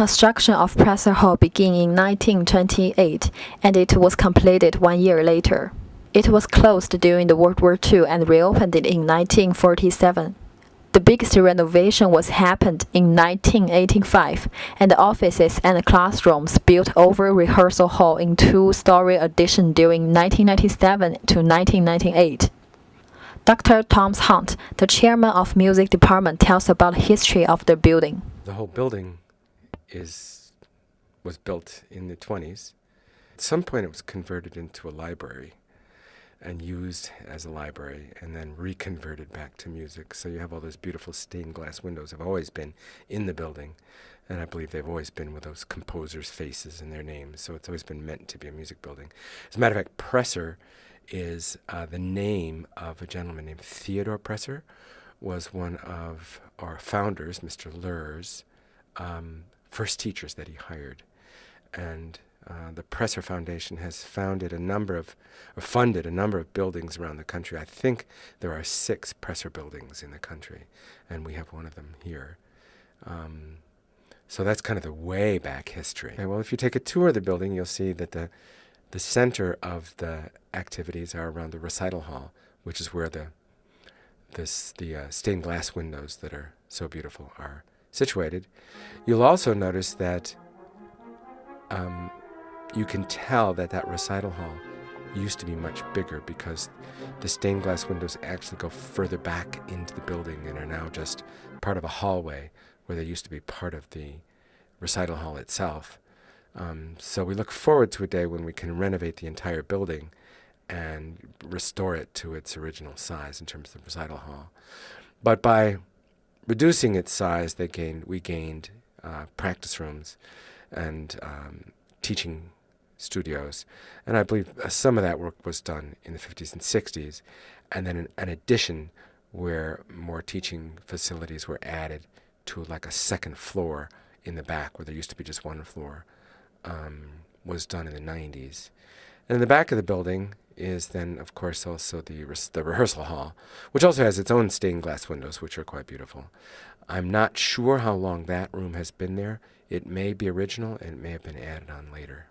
Construction of Presser Hall began in 1928 and it was completed 1 year later. It was closed during the World War II and reopened in 1947. The biggest renovation was happened in 1985, and the offices and classrooms built over rehearsal hall in two-story addition during 1997 to 1998. Dr. Thomas Hunt, the chairman of music department, tells about the history of the building. The whole building was built in the 20s. At some point it was converted into a library and used as a library and then reconverted back to music. So you have all those beautiful stained glass windows have always been in the building, and I believe they've always been with those composers' faces and their names, so it's always been meant to be a music building. As a matter of fact, Presser is the name of a gentleman named Theodore Presser, was one of our founders, Mr. Lur's, first teachers that he hired. And the Presser Foundation has funded a number of buildings around the country. I think there are 6 Presser buildings in the country, and we have one of them here. So that's kind of the way back history. Okay, well, if you take a tour of the building, you'll see that the center of the activities are around the recital hall, which is where the stained glass windows that are so beautiful are situated. You'll also notice that you can tell that recital hall used to be much bigger because the stained glass windows actually go further back into the building and are now just part of a hallway where they used to be part of the recital hall itself. So we look forward to a day when we can renovate the entire building and restore it to its original size in terms of the recital hall. But by reducing its size, we gained practice rooms and teaching studios, and I believe some of that work was done in the 50s and 60s, and then an addition where more teaching facilities were added to like a second floor in the back where there used to be just one floor, was done in the 90s. And in the back of the building is then, of course, also the rehearsal hall, which also has its own stained glass windows, which are quite beautiful. I'm not sure how long that room has been there. It may be original, and it may have been added on later.